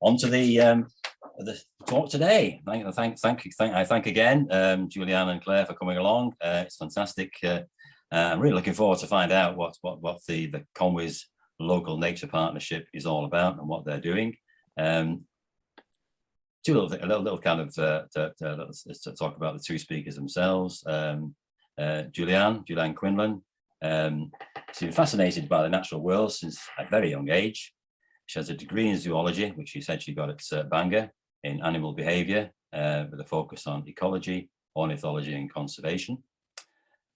on to the talk today. I thank again Julieanne and Clare for coming along. It's fantastic. I'm really looking forward to find out what the Conwy's local nature partnership is all about and what they're doing. A little kind of let's talk about the two speakers themselves. Julieanne Quinlan. She's been fascinated by the natural world since a very young age. She has a degree in zoology, which she said she got at Bangor, in animal behaviour, with a focus on ecology, ornithology and conservation,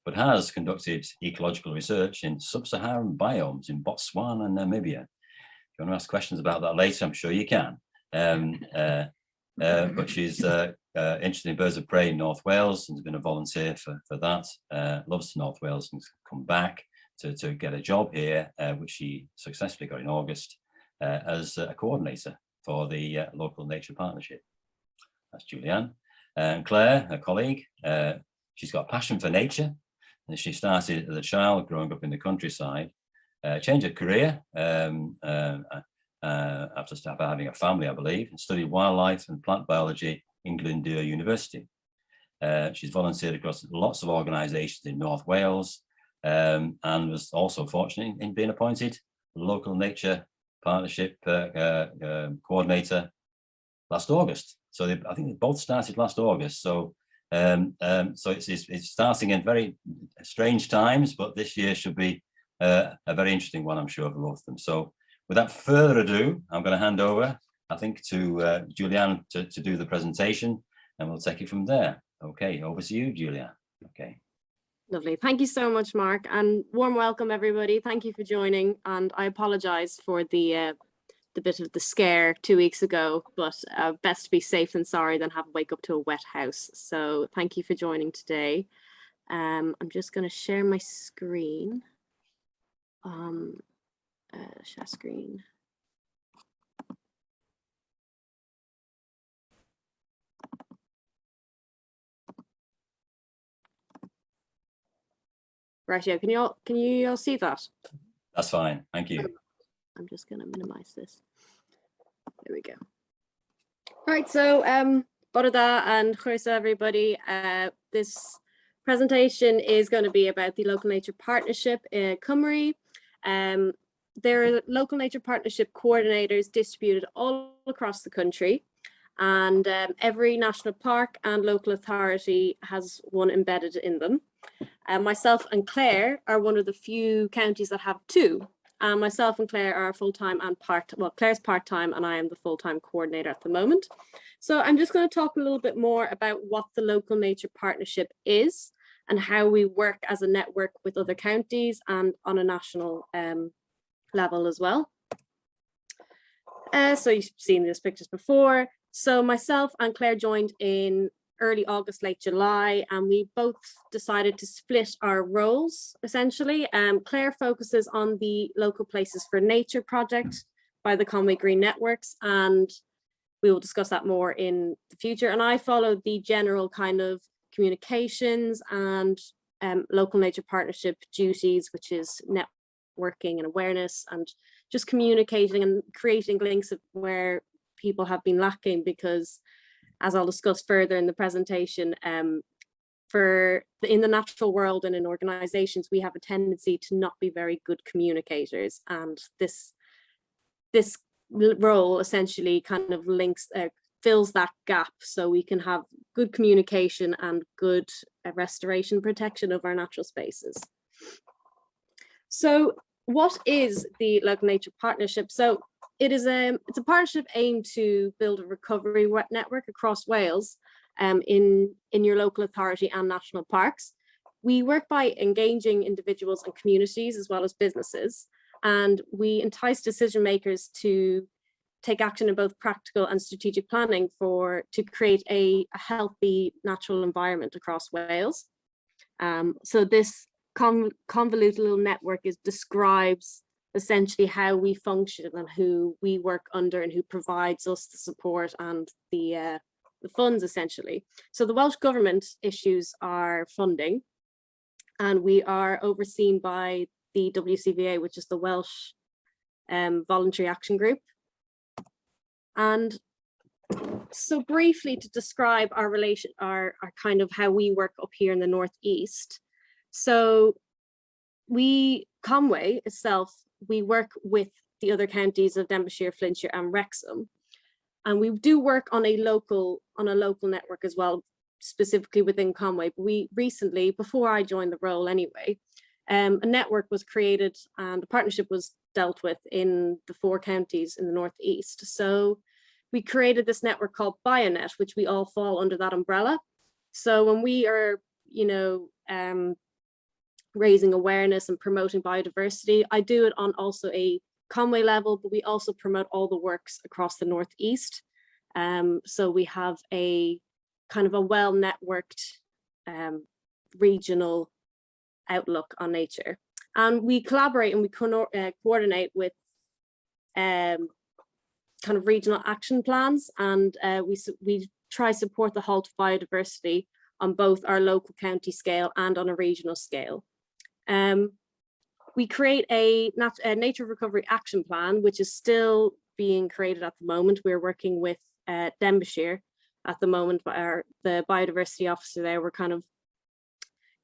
but has conducted ecological research in sub-Saharan biomes in Botswana and Namibia. If you want to ask questions about that later, I'm sure you can. But she's interested in birds of prey in North Wales and has been a volunteer for that. Loves North Wales and has come back to get a job here, which she successfully got in August as a coordinator for the local nature partnership. That's Julieanne. And Clare, her colleague, she's got a passion for nature. And she started as a child growing up in the countryside, changed her career after having a family, I believe, and studied wildlife and plant biology in Glyndŵr University. She's volunteered across lots of organisations in North Wales and was also fortunate in being appointed local nature partnership coordinator last August. So I think they both started last August. So it's starting in very strange times, but this year should be a very interesting one, I'm sure, for both of them. So without further ado, I'm going to hand over, I think, to Julieanne to do the presentation, and we'll take it from there. Okay, over to you, Julieanne. Okay. Lovely. Thank you so much, Mark, and warm welcome, everybody. Thank you for joining, and I apologise for the bit of the scare 2 weeks ago, but best to be safe than sorry than have to wake up to a wet house. So thank you for joining today. I'm just going to share my screen. Share screen. Right, yeah, can you all see that? That's fine, thank you. I'm just going to minimize this. There we go. Right, so Borada and Chorisa, everybody. This presentation is going to be about the Local Nature Partnership in Conwy. There are local nature partnership coordinators distributed all across the country, and every national park and local authority has one embedded in them. Myself and Clare are one of the few counties that have two. Myself and Clare are full-time and Clare's part-time and I am the full-time coordinator at the moment. So I'm just going to talk a little bit more about what the Local Nature Partnership is and how we work as a network with other counties and on a national level as well. So you've seen these pictures before. So myself and Clare joined in early August, late July, and we both decided to split our roles, essentially. Clare focuses on the Local Places for Nature project by the Conwy Green Networks, and we will discuss that more in the future. And I followed the general kind of communications and local nature partnership duties, which is networking and awareness and just communicating and creating links of where people have been lacking, because as I'll discuss further in the presentation, in the natural world and in organizations, we have a tendency to not be very good communicators, and this role essentially kind of fills that gap so we can have good communication and good restoration protection of our natural spaces. So what is the Local Nature Partnership? So it's a partnership aimed to build a recovery network across Wales in your local authority and national parks. We work by engaging individuals and communities as well as businesses, and we entice decision makers to take action in both practical and strategic planning to create a healthy natural environment across Wales. So this convoluted little network describes essentially how we function and who we work under and who provides us the support and the funds, essentially. So the Welsh Government issues our funding, and we are overseen by the WCVA, which is the Welsh Voluntary Action Group. And so briefly to describe our relation, our kind of how we work up here in the Northeast. So Conwy itself, we work with the other counties of Denbighshire, Flintshire and Wrexham. And we do work on a local network as well, specifically within Conwy. But we recently, before I joined the role anyway, a network was created and a partnership was dealt with in the 4 counties in the Northeast. So we created this network called Bionet, which we all fall under that umbrella. So when we are, raising awareness and promoting biodiversity, I do it on also a Conwy level, but we also promote all the works across the Northeast. So we have a kind of a well-networked regional outlook on nature. And we collaborate and we coordinate with kind of regional action plans, and we try to support the halt to biodiversity on both our local county scale and on a regional scale. We create a nature recovery action plan, which is still being created at the moment. We're working with Denbighshire at the moment, the biodiversity officer there. We're kind of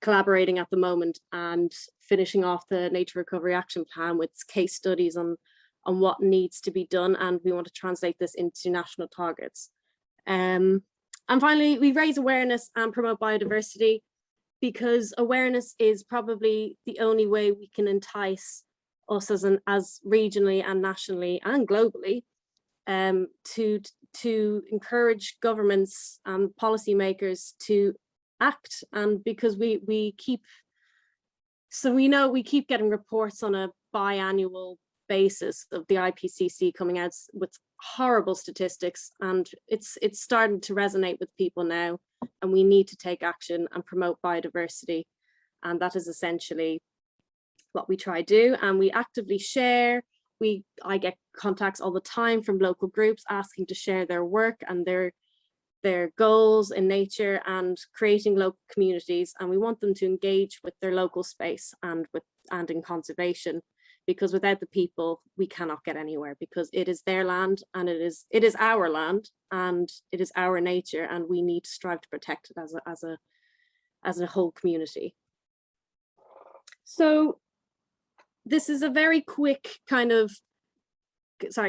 collaborating at the moment and finishing off the nature recovery action plan with case studies on what needs to be done, and we want to translate this into national targets. And finally, we raise awareness and promote biodiversity, because awareness is probably the only way we can entice us as regionally and nationally and globally to encourage governments and policymakers to act. And because we keep getting reports on a biannual basis of the IPCC coming out with horrible statistics, and it's starting to resonate with people now, and we need to take action and promote biodiversity. And that is essentially what we try to do. And we actively share. I get contacts all the time from local groups asking to share their work and their goals in nature and creating local communities, and we want them to engage with their local space and in conservation, because without the people we cannot get anywhere, because it is their land and it is our land and it is our nature, and we need to strive to protect it as a whole community. So this is a very quick kind of,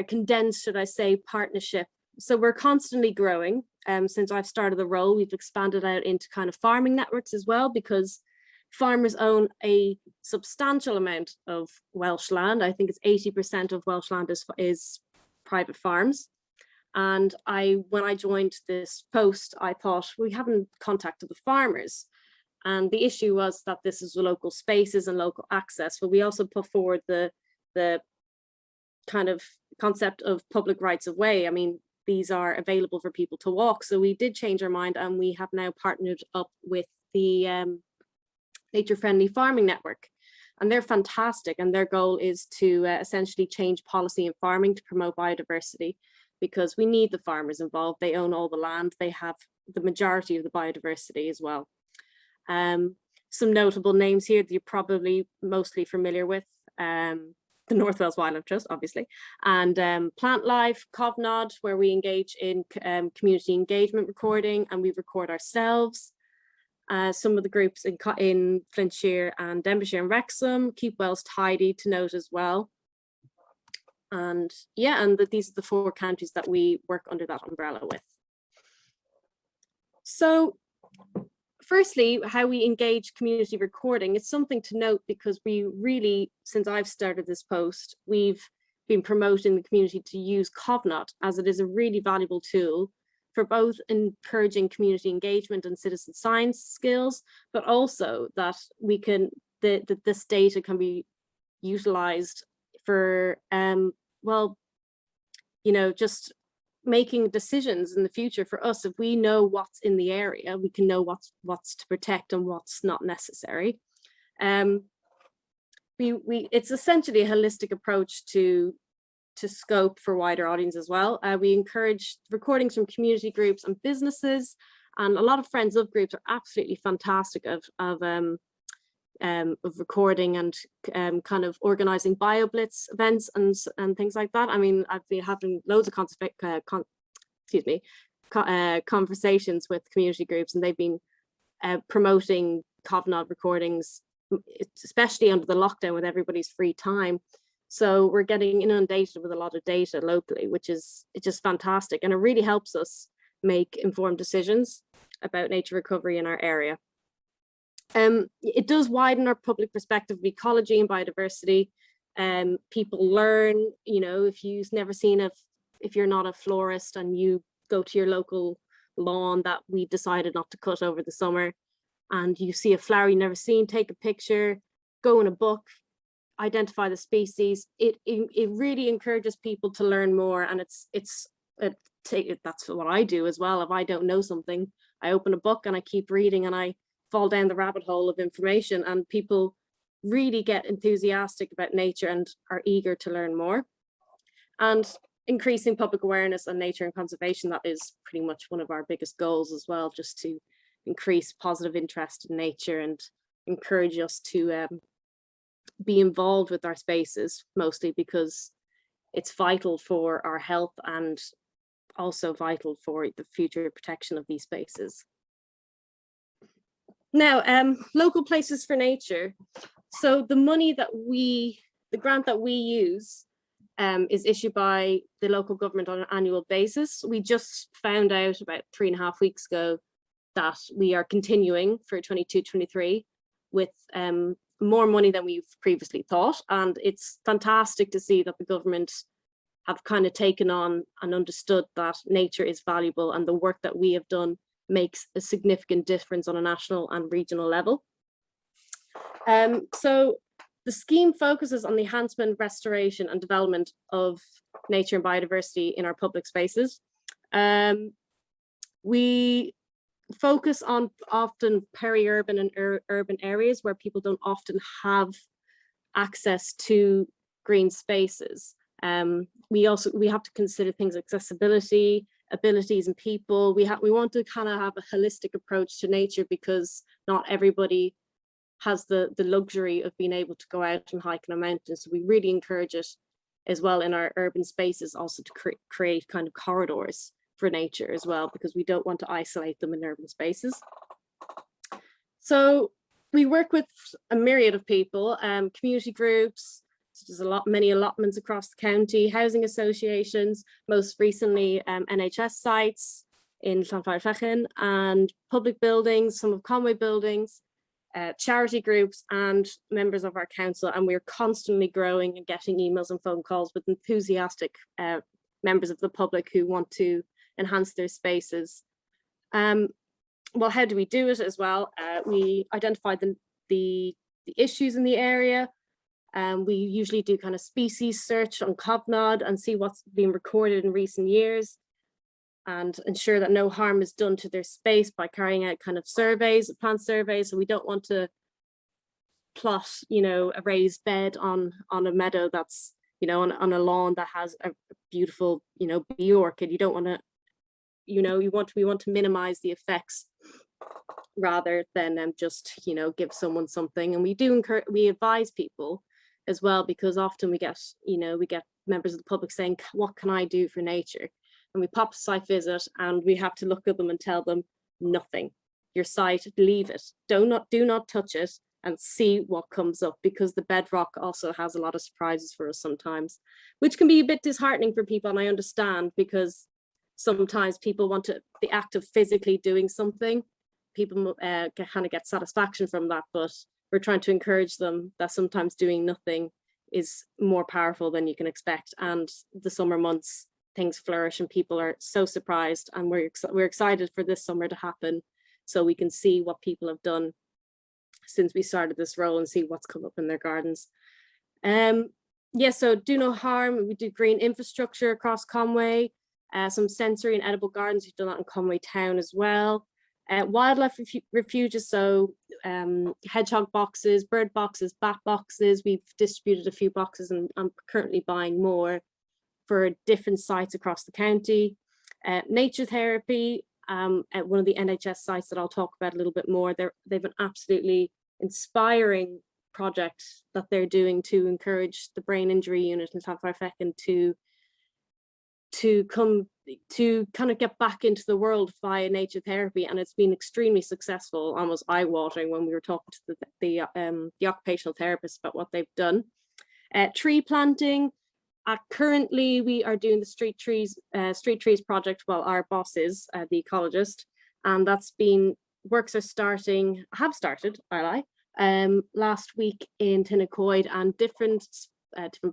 condensed, should I say, partnership. So we're constantly growing. Since I've started the role, we've expanded out into kind of farming networks as well, because farmers own a substantial amount of Welsh land. I think it's 80% of Welsh land is private farms. And when I joined this post, I thought, we haven't contacted the farmers. And the issue was that this is local spaces and local access, but we also put forward the kind of concept of public rights of way. I mean, these are available for people to walk. So we did change our mind, and we have now partnered up with the Nature Friendly Farming Network, and they're fantastic. And their goal is to essentially change policy in farming to promote biodiversity, because we need the farmers involved. They own all the land. They have the majority of the biodiversity as well. Some notable names here that you're probably mostly familiar with, the North Wales Wildlife Trust, obviously, and Plant Life, COVNOD, where we engage in community engagement recording, and we record ourselves. Some of the groups in Flintshire and Denbighshire and Wrexham, Keep Wells Tidy to note as well. And yeah, and these are the 4 counties that we work under that umbrella with. So firstly, how we engage community recording, it's something to note, because we really, since I've started this post, we've been promoting the community to use COVNOD, as it is a really valuable tool for both encouraging community engagement and citizen science skills, but also that we can, this data can be utilized for, just making decisions in the future for us. If we know what's in the area, we can know what's to protect and what's not necessary. It's essentially a holistic approach to scope for wider audience as well. We encourage recordings from community groups and businesses, and a lot of friends of groups are absolutely fantastic of of recording and kind of organizing BioBlitz events and things like that. I mean, I've been having loads of conversations with community groups, and they've been promoting COVNOD recordings, especially under the lockdown with everybody's free time. So we're getting inundated with a lot of data locally, which is just fantastic. And it really helps us make informed decisions about nature recovery in our area. It does widen our public perspective of ecology and biodiversity. People learn, you know, if you've never seen if you're not a florist and you go to your local lawn that we decided not to cut over the summer, and you see a flower you've never seen, take a picture, go in a book, identify the species. It really encourages people to learn more, and that's what I do as well. If I don't know something, I open a book and I keep reading, and I fall down the rabbit hole of information, and people really get enthusiastic about nature and are eager to learn more. And increasing public awareness on nature and conservation, that is pretty much one of our biggest goals as well, just to increase positive interest in nature and encourage us to be involved with our spaces, mostly because it's vital for our health and also vital for the future protection of these spaces. Now, local places for nature. So the grant that we use is issued by the local government on an annual basis. We just found out about 3.5 weeks ago that we are continuing for 22-23 with more money than we've previously thought. And it's fantastic to see that the government have kind of taken on and understood that nature is valuable, and the work that we have done makes a significant difference on a national and regional level. So the scheme focuses on the enhancement, restoration and development of nature and biodiversity in our public spaces. We focus on often peri-urban and urban areas where people don't often have access to green spaces. We have to consider things like accessibility, abilities and people. We want to kind of have a holistic approach to nature, because not everybody has the luxury of being able to go out and hike on a mountain. So we really encourage it as well in our urban spaces, also to create kind of corridors for nature as well, because we don't want to isolate them in urban spaces. So we work with a myriad of people, community groups, such as many allotments across the county, housing associations, most recently NHS sites in Llanfairfechan, and public buildings, some of Conwy buildings, charity groups and members of our council. And we're constantly growing and getting emails and phone calls with enthusiastic members of the public who want to enhance their spaces. Well, how do we do it as well? We identify the issues in the area. We usually do kind of species search on COVNOD and see what's been recorded in recent years, and ensure that no harm is done to their space by carrying out kind of surveys, plant surveys. So we don't want to plot, you know, a raised bed on a meadow that's, you know, on a lawn that has a beautiful, you know, bee orchid. You don't want to, you know, we want to minimize the effects rather than just, you know, give someone something. And we advise people as well, because often we get, you know, we get members of the public saying, what can I do for nature? And we pop a site visit and we have to look at them and tell them nothing. Your site, leave it. Do not touch it, and see what comes up, because the bedrock also has a lot of surprises for us sometimes, which can be a bit disheartening for people. And I understand, because sometimes people want the act of physically doing something. People kind of get satisfaction from that, but we're trying to encourage them that sometimes doing nothing is more powerful than you can expect. And the summer months, things flourish and people are so surprised, and we're excited for this summer to happen, so we can see what people have done since we started this role and see what's come up in their gardens. Yeah, so do no harm. We do green infrastructure across Conwy, some sensory and edible gardens. We've done that in Conwy town as well. Wildlife refuges, so hedgehog boxes, bird boxes, bat boxes. We've distributed a few boxes, and I'm currently buying more for different sites across the county. Nature therapy at one of the NHS sites that I'll talk about a little bit more. They've an absolutely inspiring project that they're doing to encourage the brain injury unit in Conwy to come to kind of get back into the world via nature therapy, and it's been extremely successful, almost eye-watering when we were talking to the occupational therapist about what they've done. Tree planting. Currently, we are doing the street trees project. Well, our boss is the ecologist, and works have started. Last week in Tinnacoid, and different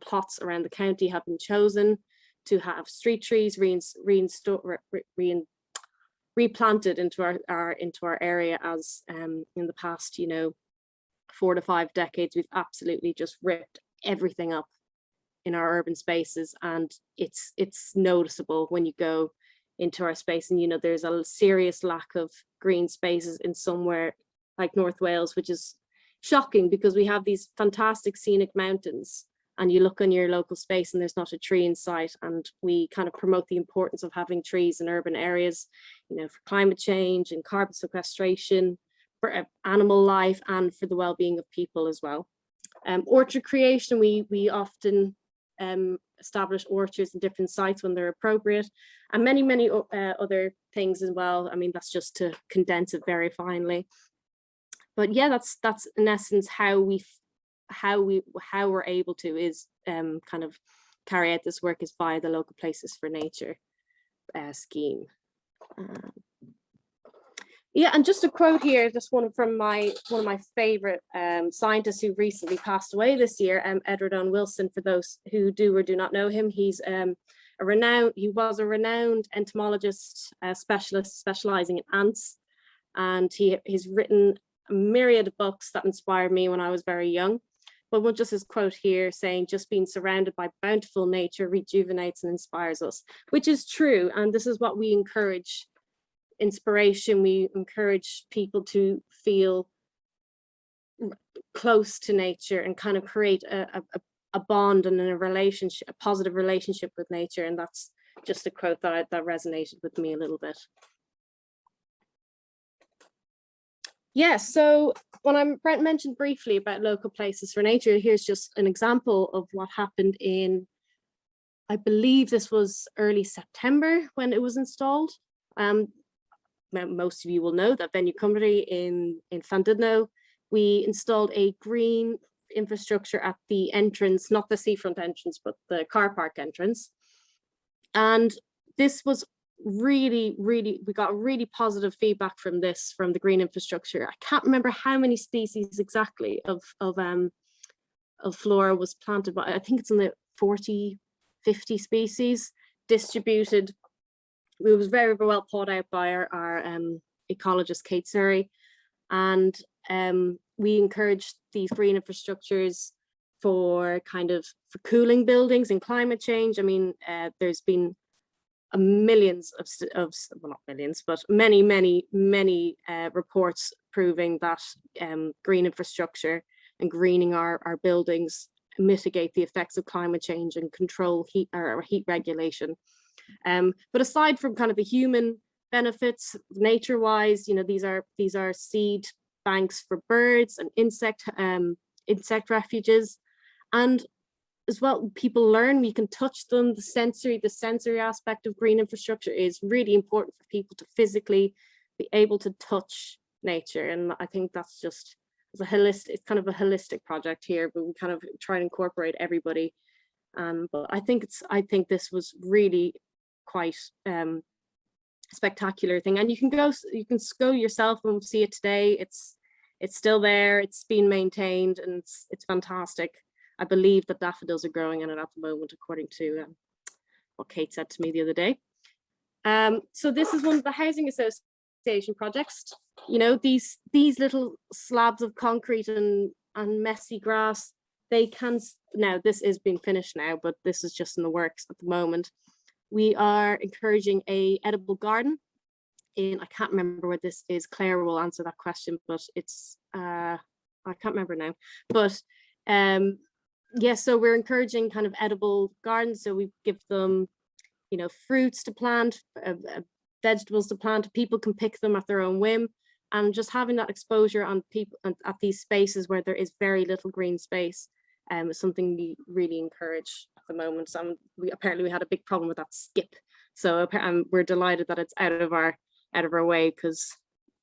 plots around the county have been chosen to have street trees replanted into our area, as in the past 4 to 5 decades we've absolutely just ripped everything up in our urban spaces, and it's noticeable when you go into our space, and there's a serious lack of green spaces in somewhere like North Wales, which is shocking because we have these fantastic scenic mountains, and you look on your local space and there's not a tree in sight. And we kind of promote the importance of having trees in urban areas, for climate change and carbon sequestration, for animal life, and for the well-being of people as well. Orchard creation, we often establish orchards in different sites when they're appropriate, and many other things as well. I mean, that's just to condense it very finely. But yeah, that's in essence how we're able to is kind of carry out this work is via the Local Places for Nature scheme. Yeah, and just a quote here, just one of my favorite scientists who recently passed away this year, Edward Owen Wilson. For those who do or do not know him, he was a renowned entomologist, specialist specializing in ants, and he's written a myriad of books that inspired me when I was very young. But just his quote here saying, "Just being surrounded by bountiful nature rejuvenates and inspires us," which is true. And this is what we encourage. Inspiration, we encourage people to feel close to nature and kind of create a bond and a relationship, a positive relationship with nature. And that's just a quote that resonated with me a little bit. Yeah, so when Brent mentioned briefly about Local Places for Nature, here's just an example of what happened in, I believe this was early September when it was installed. Most of you will know that Venue Cymru in Llandudno, we installed a green infrastructure at the entrance, not the seafront entrance, but the car park entrance. And this was really, we got really positive feedback from the green infrastructure. I can't remember how many species exactly of flora was planted, but I think it's in the 40, 50 species distributed. It was very, very well thought out by our ecologist, Kate Surrey. And we encouraged these green infrastructures for cooling buildings and climate change. I mean, there's been millions well, not millions, but many reports proving that green infrastructure and greening our buildings mitigate the effects of climate change and control heat regulation. But aside from kind of the human benefits, nature-wise, these are seed banks for birds and insect refuges, and as well, people learn, we can touch them. The sensory aspect of green infrastructure is really important for people to physically be able to touch nature. And I think that's just it's kind of a holistic project here, but we kind of try and incorporate everybody. But I think this was really quite spectacular thing. And you can go yourself and see it today. It's still there, it's been maintained, and it's fantastic. I believe that daffodils are growing in it at the moment, according to what Kate said to me the other day. So this is one of the housing association projects. These little slabs of concrete and messy grass, now this is being finished now, but this is just in the works at the moment. We are encouraging a edible garden I can't remember where this is. Clare will answer that question, but it's I can't remember now. But yeah, so we're encouraging kind of edible gardens. So we give them, fruits to plant, vegetables to plant. People can pick them at their own whim, and just having that exposure on people at these spaces where there is very little green space is something we really encourage at the moment. So apparently we had a big problem with that skip, so we're delighted that it's out of our way, because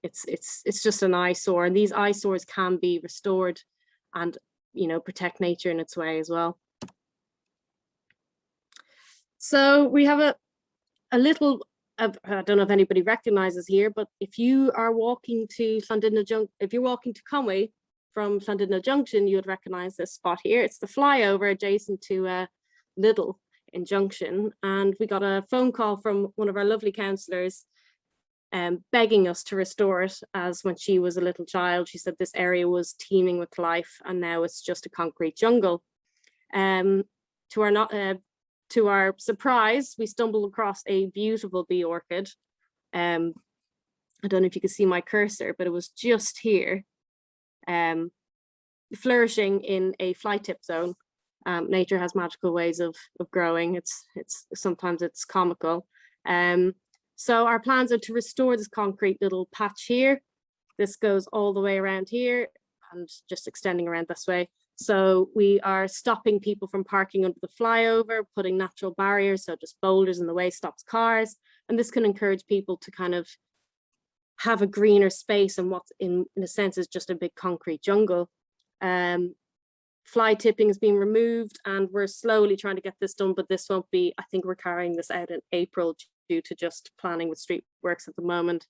it's just an eyesore, and these eyesores can be restored and, you know, protect nature in its way as well. So we have a little, I don't know if anybody recognizes here, but if you are walking to if you're walking to Conwy from Llandudno Junction, you would recognize this spot here. It's the flyover adjacent to Lidl in Junction. And we got a phone call from one of our lovely councillors begging us to restore it, as when she was a little child, she said this area was teeming with life, and now it's just a concrete jungle. To our surprise, we stumbled across a beautiful bee orchid. I don't know if you can see my cursor, but it was just here, flourishing in a fly tip zone. Nature has magical ways of growing. It's sometimes it's comical. So our plans are to restore this concrete little patch here. This goes all the way around here and just extending around this way. So we are stopping people from parking under the flyover, putting natural barriers, so just boulders in the way stops cars. And this can encourage people to kind of have a greener space and what in a sense is just a big concrete jungle. Fly tipping is being removed, and we're slowly trying to get this done, but this won't be, I think we're carrying this out in April due to just planning with street works at the moment.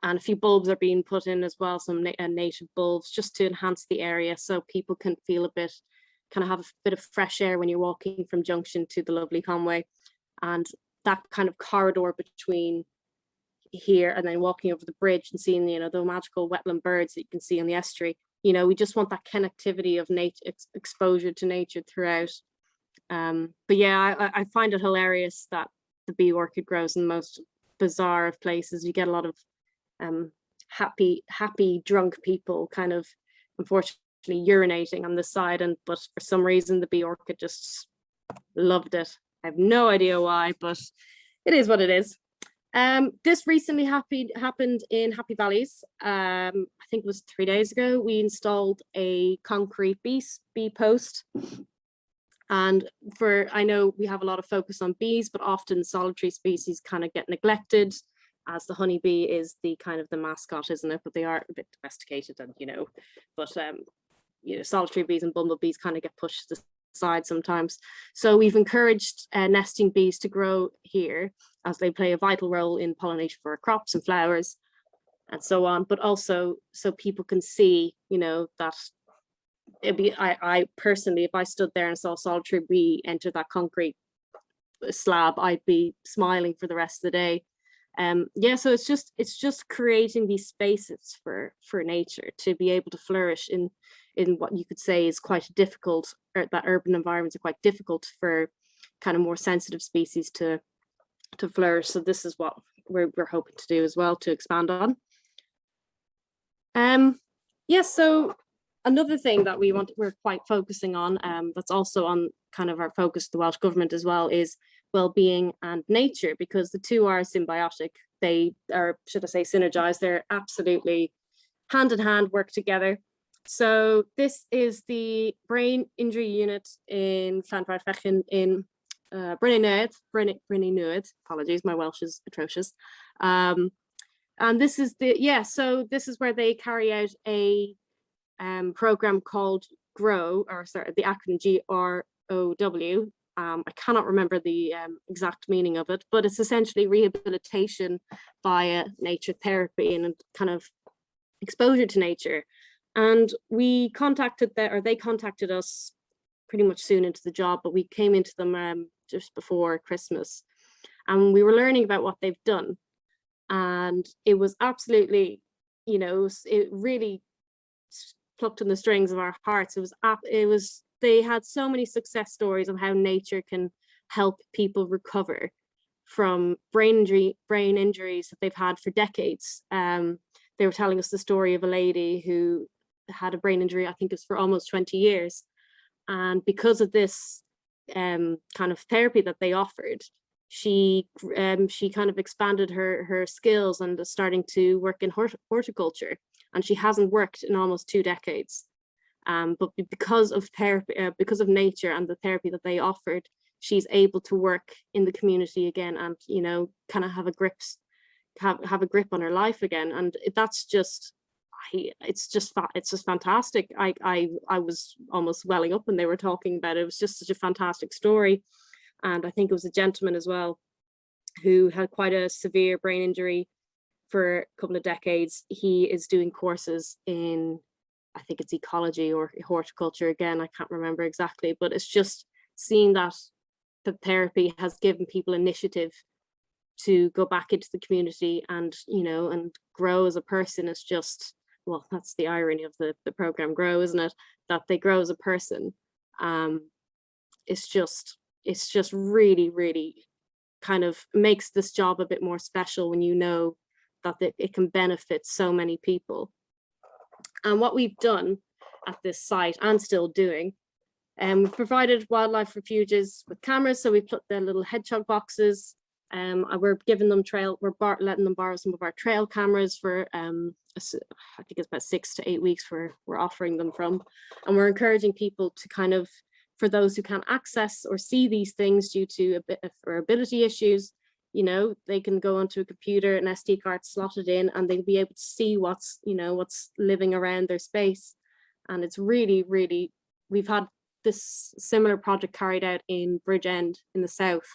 And a few bulbs are being put in as well, some native bulbs, just to enhance the area so people can feel a bit, kind of have a bit of fresh air when you're walking from Junction to the lovely Conwy. And that kind of corridor between here and then walking over the bridge and seeing, you know, the magical wetland birds that you can see on the estuary. You know, we just want that connectivity of nature, exposure to nature throughout. But yeah, I find it hilarious that the bee orchid grows in the most bizarre of places. You get a lot of happy drunk people kind of unfortunately urinating on the side, but for some reason the bee orchid just loved it. I have no idea why, but it is what it is. This recently happened in Happy Valleys. I think it was 3 days ago. We installed a concrete bee post. And I know we have a lot of focus on bees, but often solitary species kind of get neglected, as the honeybee is the kind of the mascot, isn't it? But they are a bit domesticated, and solitary bees and bumblebees kind of get pushed aside sometimes. So we've encouraged nesting bees to grow here, as they play a vital role in pollination for our crops and flowers and so on, but also so people can see, you know, that I personally, if I stood there and saw a solitary bee enter that concrete slab, I'd be smiling for the rest of the day. So it's just creating these spaces for nature to be able to flourish in what you could say is quite difficult, or that urban environments are quite difficult for kind of more sensitive species to flourish. So this is what we're hoping to do as well, to expand on. So another thing that we're quite focusing on, that's also on kind of our focus, the Welsh Government as well, is well-being and nature, because the two are symbiotic. They are, should I say, synergized. They're absolutely hand in hand, work together. So this is the brain injury unit in Llanfairfechan in Brynnynydd. Apologies, my Welsh is atrocious. And this is this is where they carry out a program called GROW, the acronym GROW. I cannot remember the exact meaning of it, but it's essentially rehabilitation via nature therapy and kind of exposure to nature. And they contacted us pretty much soon into the job, but we came into them just before Christmas, and we were learning about what they've done. And it was absolutely, you know, it really plucked on the strings of our hearts. They had so many success stories of how nature can help people recover from brain injuries that they've had for decades. They were telling us the story of a lady who had a brain injury, I think it was for almost 20 years. And because of this kind of therapy that they offered, she kind of expanded her skills and is starting to work in horticulture, and she hasn't worked in almost 2 decades. But because of therapy, because of nature and the therapy that they offered, she's able to work in the community again, and kind of have a grip on her life again. And that's just, it's just fantastic. I was almost welling up when they were talking about it. It was just such a fantastic story. And I think it was a gentleman as well who had quite a severe brain injury for a couple of decades. He is doing courses in, I think it's ecology or horticulture, again, I can't remember exactly, but it's just seeing that the therapy has given people initiative to go back into the community and, and grow as a person. Is just, well, that's the irony of the program Grow, isn't it? That they grow as a person. It's just really, really kind of makes this job a bit more special when you know that it can benefit so many people. And what we've done at this site and still doing, we've provided wildlife refuges with cameras. So we put their little hedgehog boxes. We're giving them letting them borrow some of our trail cameras for I think it's about 6 to 8 weeks we're offering them from. And we're encouraging people to kind of, for those who can't access or see these things due to a bit of ability issues, they can go onto a computer, an SD card slotted in, and they'll be able to see what's living around their space. And it's really, really, we've had this similar project carried out in Bridgend in the south.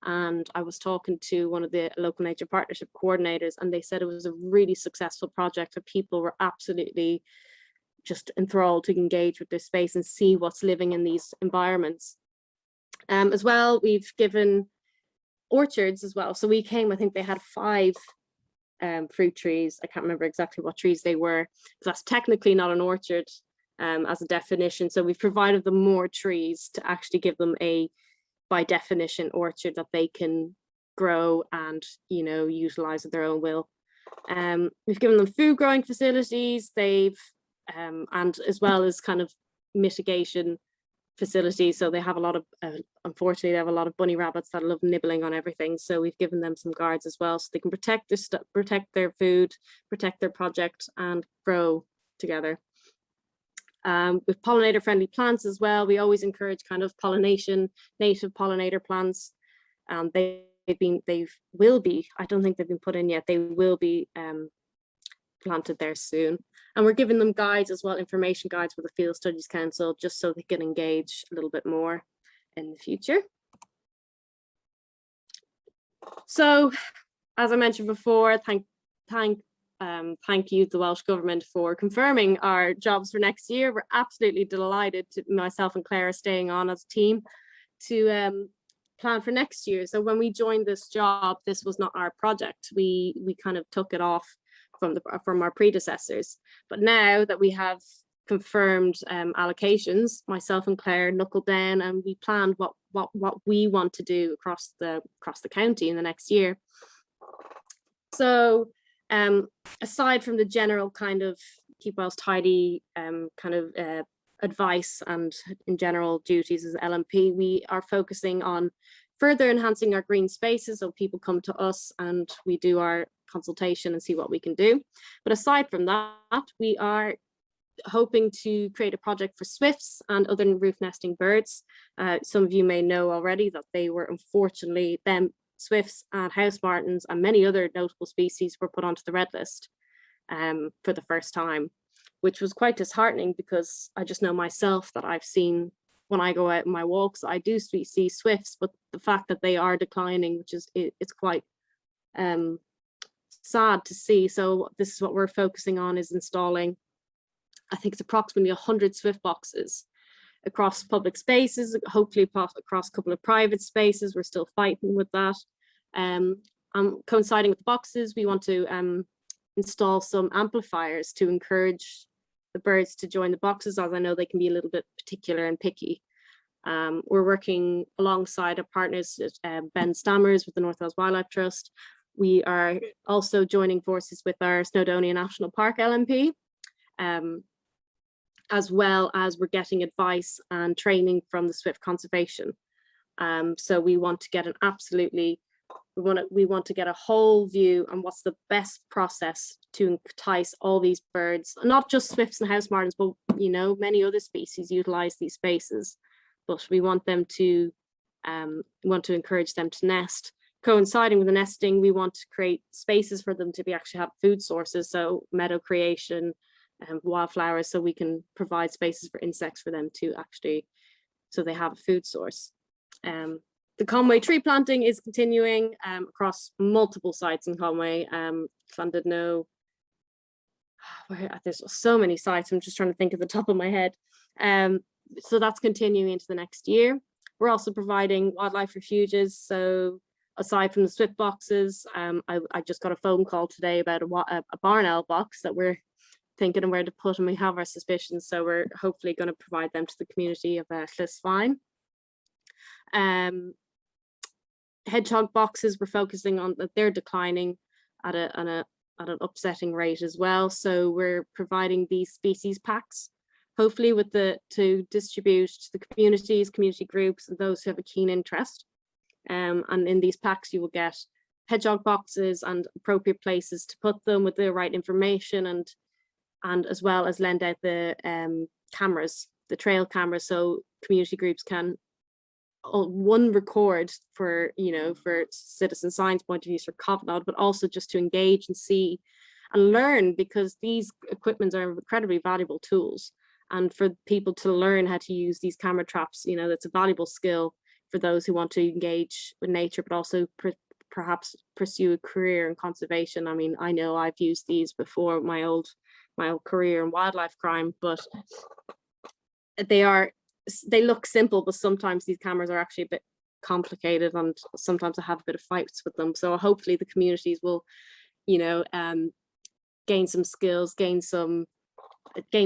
And I was talking to one of the local Nature Partnership Co-ordinators, and they said it was a really successful project, and people were absolutely just enthralled to engage with their space and see what's living in these environments. As well, we've given orchards as well. So we came, I think they had 5 fruit trees. I can't remember exactly what trees they were, because that's technically not an orchard as a definition. So we've provided them more trees to actually give them a, by definition, orchard that they can grow and utilize at their own will. We've given them food growing facilities. They've and as well as kind of mitigation facilities. So they have a lot of, unfortunately, they have a lot of bunny rabbits that love nibbling on everything. So we've given them some guards as well, so they can protect their stuff, protect their food, protect their project, and grow together. With pollinator friendly plants as well, we always encourage kind of pollination, native pollinator plants. They will be, I don't think they've been put in yet, they will be planted there soon. And we're giving them guides as well, information guides with the Field Studies Council, just so they can engage a little bit more in the future. So, as I mentioned before, thank you, the Welsh Government, for confirming our jobs for next year. We're absolutely delighted to myself and Clare staying on as a team to plan for next year. So when we joined this job, this was not our project. We kind of took it off from our predecessors. But now that we have confirmed allocations, myself and Clare knuckled down and we planned what we want to do across the county in the next year. So aside from the general kind of keep Wales tidy kind of advice and in general duties as LMP, we are focusing on further enhancing our green spaces, so people come to us and we do our consultation and see what we can do. But aside from that, we are hoping to create a project for swifts and other roof nesting birds. Some of you may know already that they were, unfortunately, swifts and house martins and many other notable species were put onto the red list for the first time, which was quite disheartening, because I just know myself that I've seen, when I go out in my walks, I do see swifts, but the fact that they are declining, which is, it's quite sad to see. So this is what we're focusing on, is installing, I think it's approximately 100 swift boxes across public spaces, hopefully across a couple of private spaces. We're still fighting with that. Coinciding with the boxes, we want to install some amplifiers to encourage the birds to join the boxes, as I know they can be a little bit particular and picky. We're working alongside our partners, Ben Stammers with the North Wales Wildlife Trust. We are also joining forces with our Snowdonia National Park LMP, as well as we're getting advice and training from the Swift Conservation. So we want to get we want to get a whole view on what's the best process to entice all these birds, not just swifts and house martins, but many other species utilize these spaces. But we want them to encourage them to nest. Coinciding with the nesting, we want to create spaces for them to actually have food sources, so meadow creation and wildflowers, so we can provide spaces for insects for them to actually, so they have a food source. The Conwy tree planting is continuing across multiple sites in Conwy. Llandudno, there's so many sites, I'm just trying to think of the top of my head. So that's continuing into the next year. We're also providing wildlife refuges. So aside from the swift boxes, I just got a phone call today about a barn owl box that we're thinking of where to put, and we have our suspicions. So we're hopefully going to provide them to the community of Clisfine. Hedgehog boxes, we're focusing on that they're declining at an upsetting rate as well. So we're providing these species packs, hopefully to distribute to the community groups, and those who have a keen interest. And in these packs, you will get hedgehog boxes and appropriate places to put them with the right information, and as well as lend out the cameras, the trail cameras, so community groups can record for citizen science point of view for COVNOD, but also just to engage and see and learn, because these equipments are incredibly valuable tools, and for people to learn how to use these camera traps, that's a valuable skill for those who want to engage with nature, but also perhaps pursue a career in conservation. I mean, I know I've used these before, my old career in wildlife crime, but they look simple, but sometimes these cameras are actually a bit complicated, and sometimes I have a bit of fights with them. So hopefully the communities will, gain some skills, gain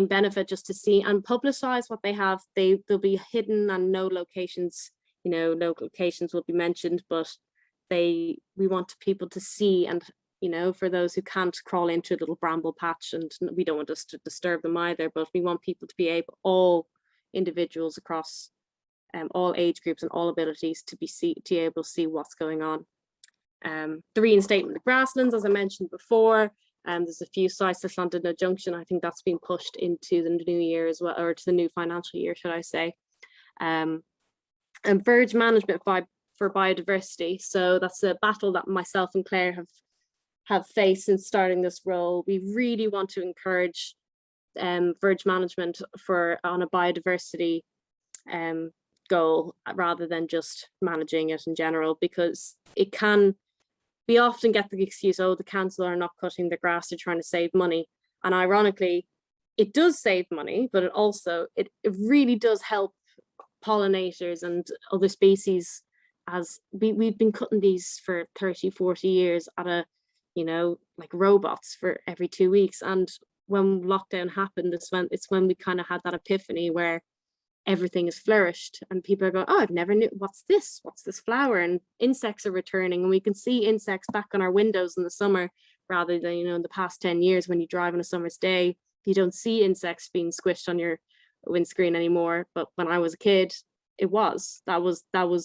benefit just to see and publicize what they have. They'll be hidden, and no locations will be mentioned, but we want people to see, and for those who can't crawl into a little bramble patch, and we don't want us to disturb them either, but we want people to be all individuals across all age groups and all abilities to be able to see what's going on. The reinstatement of the grasslands, as I mentioned before, there's a few sites at Llandudno Junction. I think that's been pushed into the new year as well, or to the new financial year, should I say. And verge management for biodiversity. So that's a battle that myself and Clare have faced since starting this role. We really want to encourage verge management on a biodiversity goal, rather than just managing it in general, because we often get the excuse, oh, the council are not cutting the grass, they're trying to save money. And ironically, it does save money, but it really does help pollinators and other species, as we've been cutting these for 30-40 years at like robots for every 2 weeks. And when lockdown happened, it's when we kind of had that epiphany where everything has flourished, and people are going, oh, I've never knew, what's this flower, and insects are returning, and we can see insects back on our windows in the summer, rather than in the past 10 years when you drive on a summer's day, you don't see insects being squished on your windscreen anymore. But when I was a kid, that was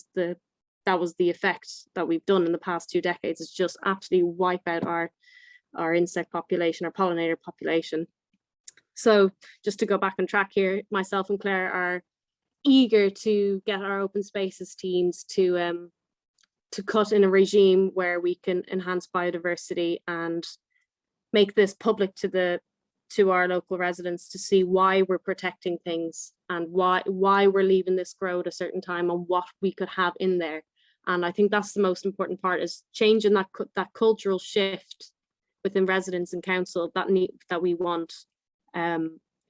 the effect that we've done in the past 2 decades, is just absolutely wipe out our insect population, our pollinator population. So just to go back on track here, myself and Clare are eager to get our open spaces teams to cut in a regime where we can enhance biodiversity and make this public to our local residents, to see why we're protecting things, and why we're leaving this grow at a certain time, and what we could have in there. And I think that's the most important part, is changing that cultural shift within residents and council that we want.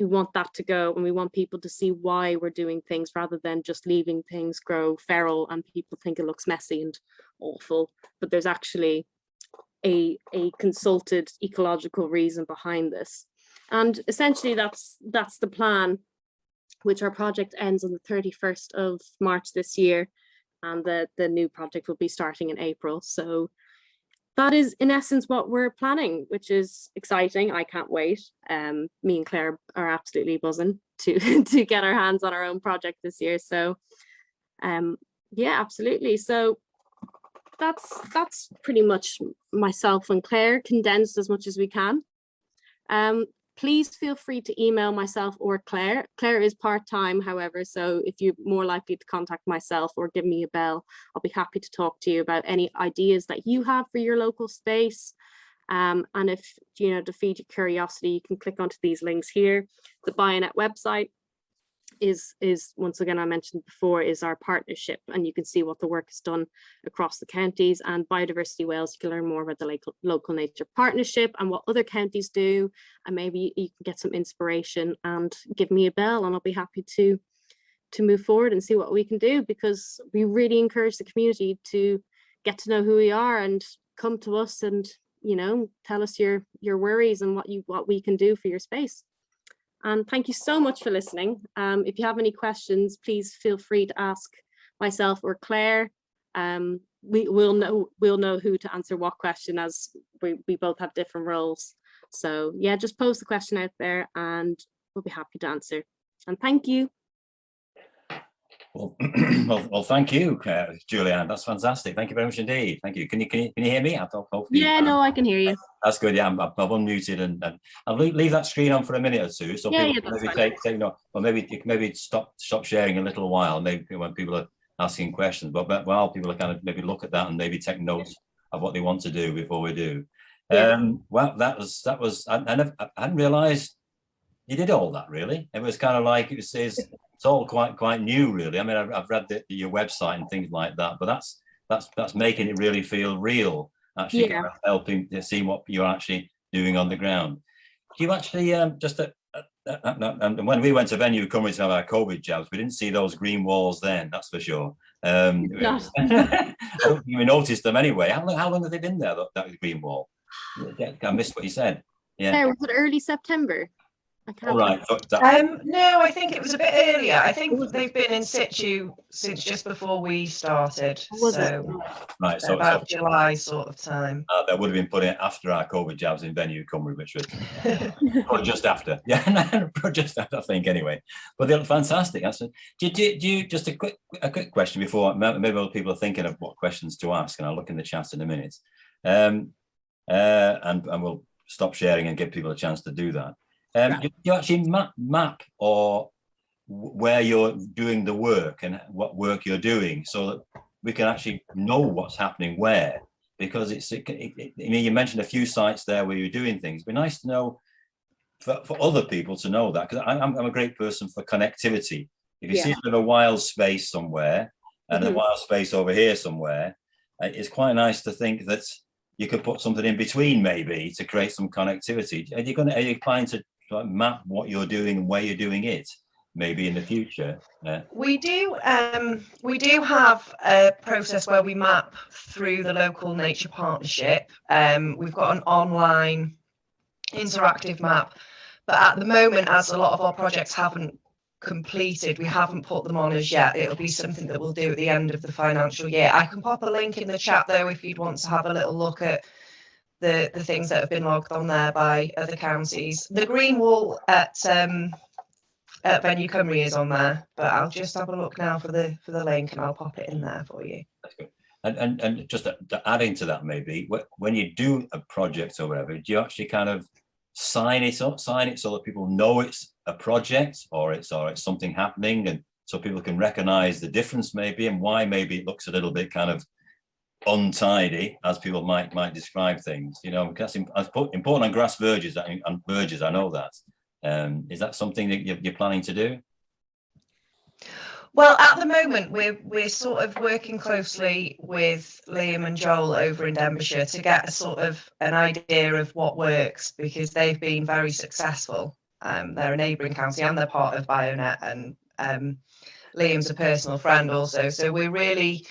We want that to go, and we want people to see why we're doing things, rather than just leaving things grow feral and people think it looks messy and awful. But there's actually a consulted ecological reason behind this. And essentially that's the plan, which our project ends on the 31st of March this year, and the new project will be starting in April. So that is in essence what we're planning, which is exciting. I can't wait. Me and Clare are absolutely buzzing to get our hands on our own project this year. So Yeah, absolutely. So that's pretty much myself and Claire condensed as much as we can. Please feel free to email myself or Claire. Claire is part-time, however, so if you're more likely to contact myself or give me a bell, I'll be happy to talk to you about any ideas that you have for your local space. And if, you know, to feed your curiosity, you can click onto these links here. The Bionet website is once again, I mentioned before, is our partnership, and you can see what the work is done across the counties. And Biodiversity Wales, you can learn more about the local nature partnership and what other counties do, and maybe you can get some inspiration and give me a bell, and I'll be happy to move forward and see what we can do, because we really encourage the community to get to know who we are and come to us and, you know, tell us your worries and what we can do for your space. And thank you so much for listening. If you have any questions, please feel free to ask myself or Claire. We'll know who to answer what question, as we both have different roles. So yeah, just post the question out there and we'll be happy to answer. And thank you. Well, well, thank you, Julieanne. That's fantastic. Thank you very much indeed. Thank you. Can you hear me? Hopefully, yeah, no, I can hear you. That's good. Yeah, I've unmuted and I'll leave that screen on for a minute or two, so yeah, people maybe take note, or maybe stop sharing a little while, maybe when people are asking questions. But while people are kind of maybe look at that and maybe take notes of what they want to do before we do. Yeah. Well, that was I hadn't realised you did all that, really. It was kind of like it's all quite new, really. I mean, I've read your website and things like that, but that's making it really feel real. Actually, kind of helping to see what you're actually doing on the ground. Do you actually and when we went to Venue Conwy to have our COVID jabs, we didn't see those green walls then. That's for sure. I don't think we noticed them anyway. How long have they been there? That green wall. I missed what you said. Yeah. There, was it early September? All right. No, I think it was a bit earlier. I think they've been in situ since just before we started. Right, so about July sort of time. That would have been put in after our COVID jabs in Venue Conwy, which was or just after. Yeah, just after, I think, anyway. But they're fantastic. Do you just a quick question before maybe other people are thinking of what questions to ask, and I'll look in the chat in a minute, and we'll stop sharing and give people a chance to do that. Do you actually map or where you're doing the work and what work you're doing, so that we can actually know what's happening where? Because I mean, you mentioned a few sites there where you're doing things. It'd be nice to know for other people to know that, because I'm a great person for connectivity. If you see a wild space somewhere and a wild space over here somewhere, it's quite nice to think that you could put something in between, maybe, to create some connectivity. Are you planning to map what you're doing and where you're doing it, maybe in the future? We do have a process where we map through the local nature partnership. We've got an online interactive map, but at the moment, as a lot of our projects haven't completed, we haven't put them on as yet. It'll be something that we'll do at the end of the financial year. I can pop a link in the chat though if you'd want to have a little look at the things that have been logged on there by other counties. The green wall at Venue Conwy is on there, but I'll just have a look now for the link and I'll pop it in there for you. That's good. And just adding to that, maybe when you do a project or whatever, do you actually kind of sign it so that people know it's a project or it's something happening, and so people can recognize the difference maybe, and why maybe it looks a little bit kind of untidy, as people might describe things, you know? That's important on grass verges and verges, I know that. Is that something that you're planning to do? Well, at the moment, we're sort of working closely with Liam and Joel over in Denbighshire to get a sort of an idea of what works, because they've been very successful. They're a neighbouring county and they're part of Bionet, and Liam's a personal friend also. So we're really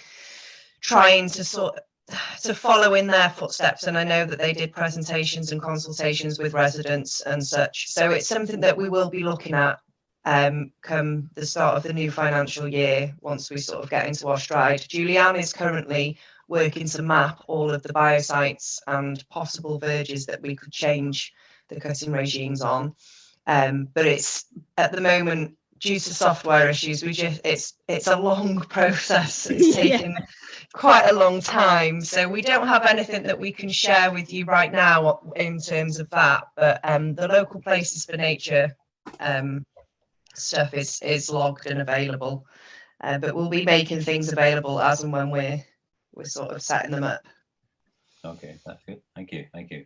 trying to follow in their footsteps, and I know that they did presentations and consultations with residents and such. So it's something that we will be looking at come the start of the new financial year, once we sort of get into our stride. Julieanne is currently working to map all of the biosites and possible verges that we could change the cutting regimes on. But it's at the moment due to software issues, it's a long process. It's taken quite a long time. So we don't have anything that we can share with you right now in terms of that. But the local places for nature stuff is logged and available. But we'll be making things available as and when we're sort of setting them up. Okay, that's good. Thank you. Thank you.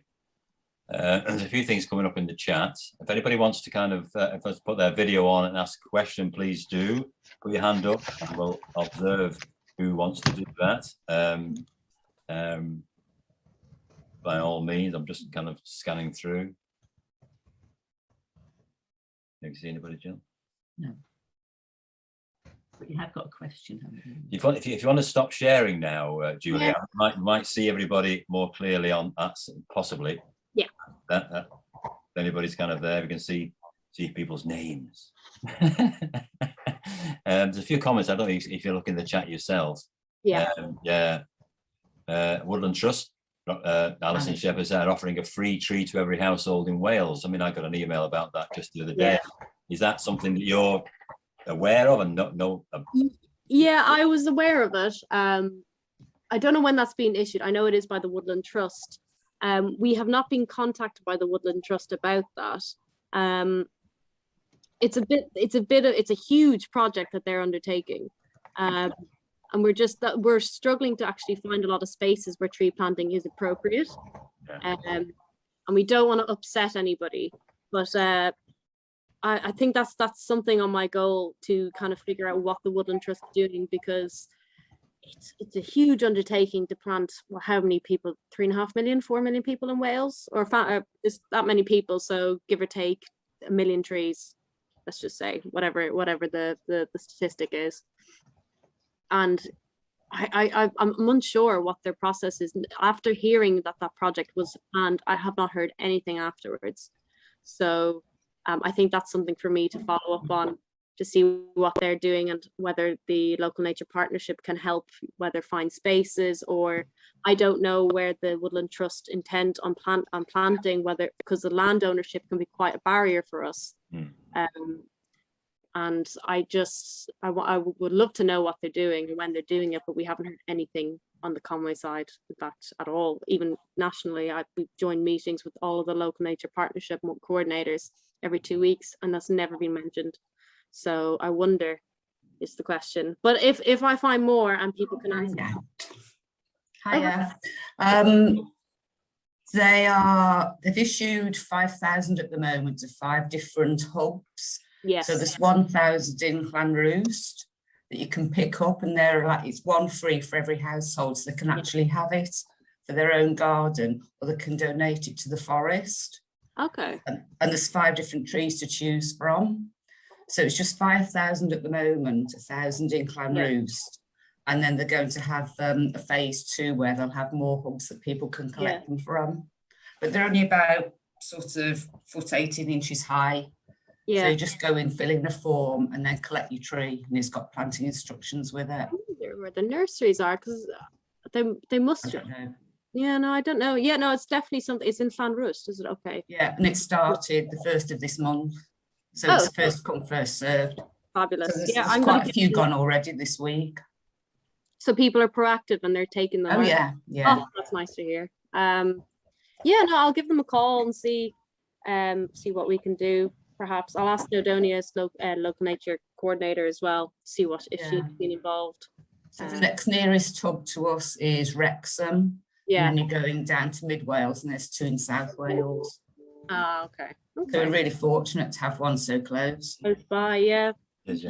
There's a few things coming up in the chat. If anybody wants to kind of put their video on and ask a question, please do put your hand up and we'll observe who wants to do that. By all means, I'm just kind of scanning through. Have you seen anybody, Jill? No. But you have got a question, haven't you? If you want to stop sharing now, Julia, might see everybody more clearly on that, possibly. Yeah. If anybody's kind of there, we can see people's names. There's a few comments. I don't know if you look in the chat yourself. Yeah. Woodland Trust, Alison Shepherd said, offering a free tree to every household in Wales. I mean, I got an email about that just the other day. Is that something that you're aware of and not know? Yeah, I was aware of it. I don't know when that's being issued. I know it is by the Woodland Trust. We have not been contacted by the Woodland Trust about that. It's a huge project that they're undertaking. And we're struggling to actually find a lot of spaces where tree planting is appropriate. And we don't want to upset anybody, but I think that's something on my goal to kind of figure out what the Woodland Trust is doing, because it's a huge undertaking to plant how many people, 3.5 million, 4 million people in Wales, or just that many people. So give or take 1 million trees, let's just say, whatever the statistic is. And I'm unsure what their process is. After hearing that project was planned, I have not heard anything afterwards. So I think that's something for me to follow up on, to see what they're doing and whether the local nature partnership can help, whether find spaces, or I don't know where the Woodland Trust intend on planting, whether, because the land ownership can be quite a barrier for us. And I would love to know what they're doing and when they're doing it, but we haven't heard anything on the Conwy side with that at all. Even nationally, we join meetings with all of the local nature partnership coordinators every 2 weeks, and that's never been mentioned. So I wonder, is the question. But if I find more and people can answer. Hiya. They've issued 5,000 at the moment to 5 different hubs. Yes. So there's 1,000 in Clanroost that you can pick up, and it's one free for every household, so they can actually have it for their own garden, or they can donate it to the forest. Okay. And there's 5 different trees to choose from. So it's just 5,000 at the moment, 1,000 in Clanroost. And then they're going to have a phase 2 where they'll have more hubs that people can collect them from. But they're only about sort of 18 inches high. So you just go in, fill in a form, and then collect your tree, and it's got planting instructions with it. I wonder where the nurseries are, because they must. I don't know. Yeah, no, I don't know. Yeah, no, it's definitely something. It's in Clanroost, is it? Okay. Yeah, and it started the 1st of this month. So it's first come, first served. Fabulous. So there's quite a few gone already this week. So people are proactive and they're taking them. Oh, yeah. Oh, that's nice to hear. Yeah, no, I'll give them a call and see what we can do. Perhaps I'll ask Dodonia's local nature coordinator as well, see what if she's been involved. So the next nearest hub to us is Wrexham. Yeah. And then you're going down to Mid Wales, and there's 2 in South Wales. Ah, okay. So we're really fortunate to have one so close. Close by, yeah. Yes,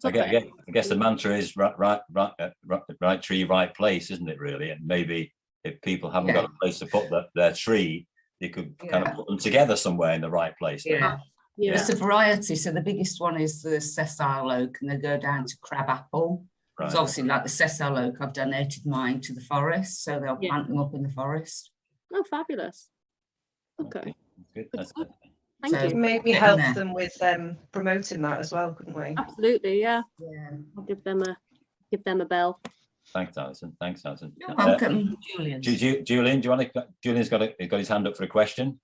I guess the mantra is right tree, right place, isn't it, really? And maybe if people haven't got a place to put their tree, you could kind of put them together somewhere in the right place. It's a variety. So the biggest one is the sessile oak, and they go down to crab apple. So obviously, like the sessile oak, I've donated mine to the forest, so they'll plant them up in the forest. Oh, fabulous. Okay. Good. Thank you. Maybe help them with promoting that as well, couldn't we? Absolutely, yeah. I'll give them a bell. Thanks, Alison. You're welcome. Julian, do you want to? Julian's got his hand up for a question.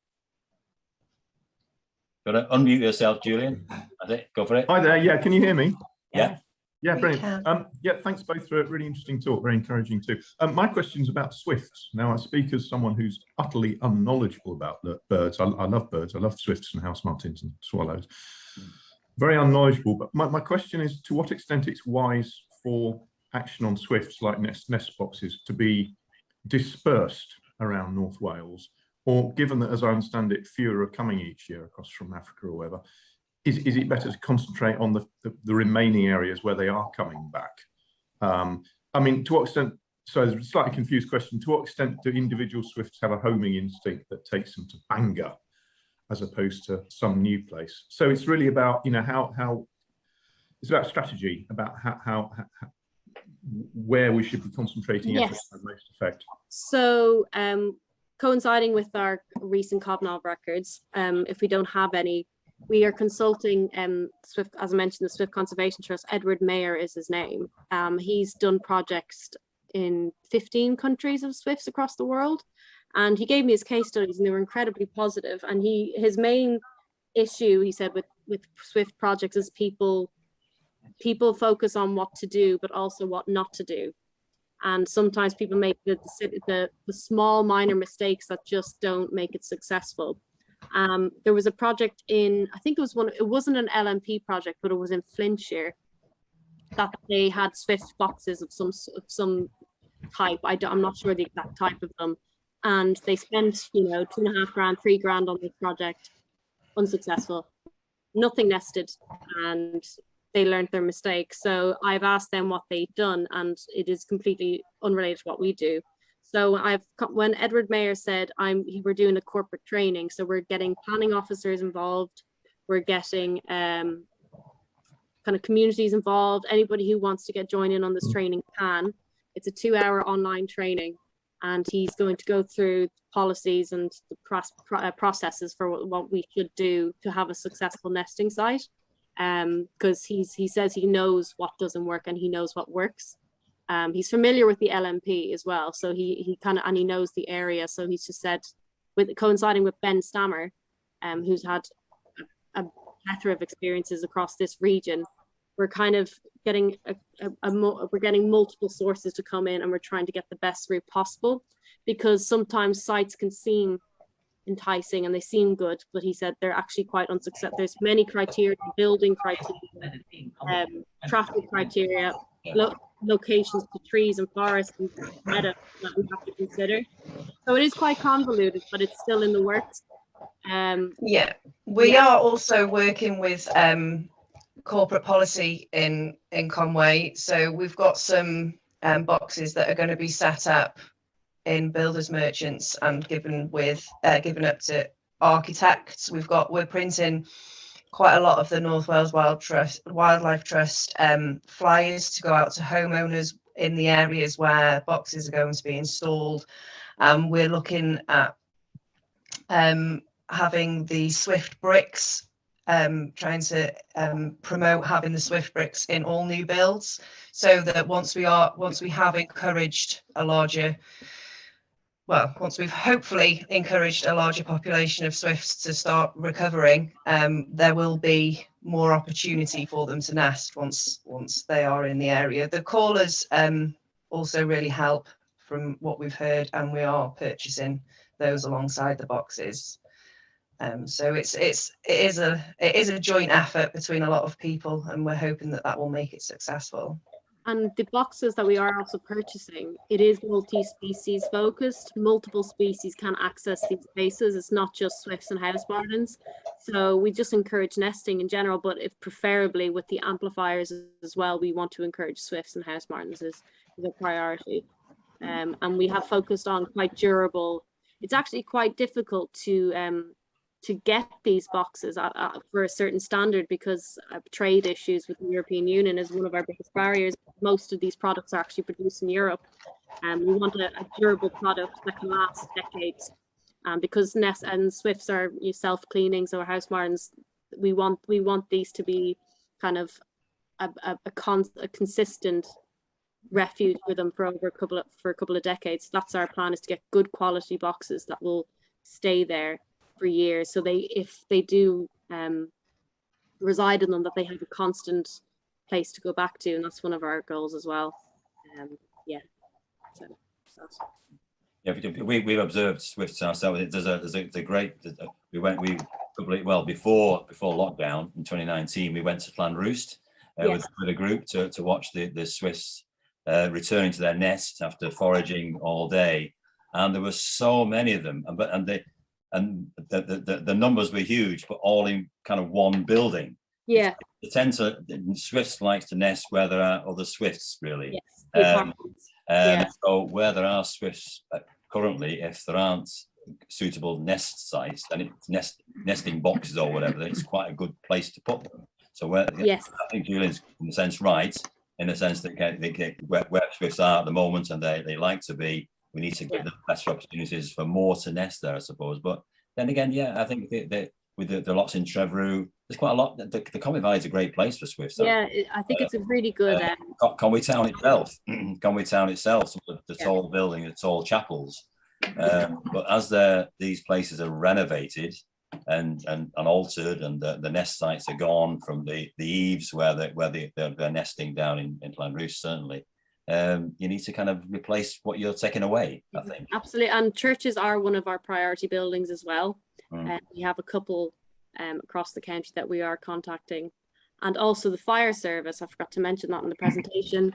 Got to unmute yourself, Julian. That's it. Go for it. Hi there. Yeah, can you hear me? Yeah. Yeah, We brilliant. can. Yeah, thanks both for a really interesting talk, very encouraging too. My question's about swifts. Now, I speak as someone who's utterly unknowledgeable about the birds. I love birds. I love swifts and house martins and swallows. Very unknowledgeable, but my question is, to what extent it's wise for action on swifts like nest boxes to be dispersed around North Wales, or given that, as I understand it, fewer are coming each year across from Africa or wherever, is it better to concentrate on the remaining areas where they are coming back? I mean, to what extent, so it's a slightly confused question, to what extent do individual swifts have a homing instinct that takes them to Bangor as opposed to some new place? So it's really about, you know, how it's about strategy, about how where we should be concentrating efforts for most effect. So coinciding with our recent Cobnob records, if we don't have any, we are consulting Swift, as I mentioned, the Swift Conservation Trust. Edward Mayer is his name. He's done projects in 15 countries of swifts across the world, and he gave me his case studies, and they were incredibly positive. And his main issue, he said, with swift projects is people focus on what to do, but also what not to do. And sometimes people make the small minor mistakes that just don't make it successful. There was a project in, I think it wasn't an LMP project, but it was in Flintshire, that they had swift boxes of some type. I'm not sure the exact type of them. And they spent, you know, $2.5 grand, $3 grand on this project, unsuccessful, nothing nested, and they learned their mistake. So I've asked them what they've done, and it is completely unrelated to what we do. So when Edward Mayer said we're doing a corporate training, so we're getting planning officers involved, we're getting kind of communities involved. Anybody who wants to join in on this training can. It's a 2-hour online training, and he's going to go through policies and the processes for what we should do to have a successful nesting site. Because he says he knows what doesn't work and he knows what works. He's familiar with the LMP as well, so he knows the area. So he's just said, coinciding with Ben Stammer, who's had a plethora of experiences across this region, we're kind of getting we're getting multiple sources to come in, and we're trying to get the best route possible, because sometimes sites can seem enticing and they seem good, but he said they're actually quite unsuccessful. There's many criteria, building criteria, traffic criteria, locations to trees and forests and meadows that we have to consider. So it is quite convoluted, but it's still in the works. Yeah, we are also working with corporate policy in Conwy. So we've got some boxes that are going to be set up in builders merchants and given up to architects. We're printing quite a lot of the North Wales Wildlife Trust flyers to go out to homeowners in the areas where boxes are going to be installed. We're looking at having the Swift bricks, trying to promote having the Swift bricks in all new builds, so that once we have encouraged once we've hopefully encouraged a larger population of swifts to start recovering, there will be more opportunity for them to nest once they are in the area. The callers also really help, from what we've heard, and we are purchasing those alongside the boxes. So it is a joint effort between a lot of people, and we're hoping that will make it successful. And the boxes that we are also purchasing, it is multi-species focused. Multiple species can access these spaces. It's not just swifts and house martins. So we just encourage nesting in general, but if preferably with the amplifiers as well, we want to encourage swifts and house martins is a priority. And we have focused on quite durable. It's actually quite difficult to get these boxes for a certain standard, because trade issues with the European Union is one of our biggest barriers. Most of these products are actually produced in Europe, and we want a durable product that can last decades. Because nests and swifts are self-cleaning, so our house martins, we want these to be kind of a consistent refuge for them for a couple of decades. That's our plan, is to get good quality boxes that will stay there for years, so if they do reside in them, that they have a constant place to go back to, and that's one of our goals as well. Yeah. Yeah, we've observed swifts ourselves. There's a great. Before lockdown in 2019, we went to Clanroost Yes. with a group to watch the swifts returning to their nest after foraging all day, and there were so many of them, the numbers were huge, but all in kind of one building. Yeah. The swifts likes to nest where there are other swifts, really. Yes. The apartments. Yeah. So where there are swifts currently, if there aren't suitable nest sites, then it's nesting boxes or whatever, then it's quite a good place to put them. So Yes. I think Julian's in a sense right, in the sense that they get where swifts are at the moment, and they like to be. We need to give them better opportunities for more to nest there, I suppose. But then again, yeah, I think with the lots in Trevorrow, there's quite a lot. The Conwy Valley is a great place for swifts. Yeah, I think it's a really good. Conwy Town itself, some of the tall building, the tall chapels. But as these places are renovated and altered, and the nest sites are gone from the eaves where they're nesting down in Clanroost, certainly. You need to kind of replace what you're taking away, I think. Absolutely, and churches are one of our priority buildings as well. We have a couple across the county that we are contacting, and also the fire service. I forgot to mention that in the presentation.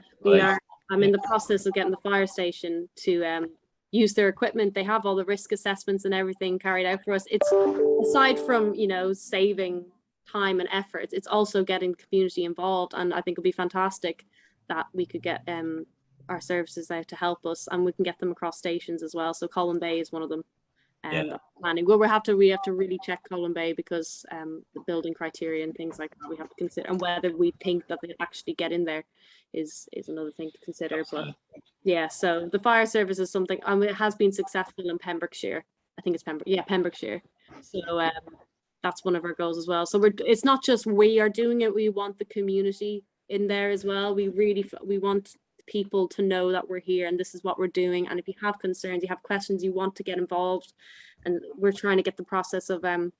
I'm in the process of getting the fire station to use their equipment. They have all the risk assessments and everything carried out for us. It's aside from, saving time and effort, it's also getting the community involved, and I think it'll be fantastic that we could get our services out to help us, and we can get them across stations as well. So Colin Bay is one of them. Planning. Well, we have to really check Colin Bay, because the building criteria and things like that we have to consider, and whether we think that they actually get in there is another thing to consider. Absolutely. But yeah, so the fire service is something, it has been successful in Pembrokeshire. I think it's Pembrokeshire. So that's one of our goals as well. So it's not just we are doing it, we want the community in there as well. We want people to know that we're here and this is what we're doing, and if you have concerns, you have questions, you want to get involved, and we're trying to get the process of kind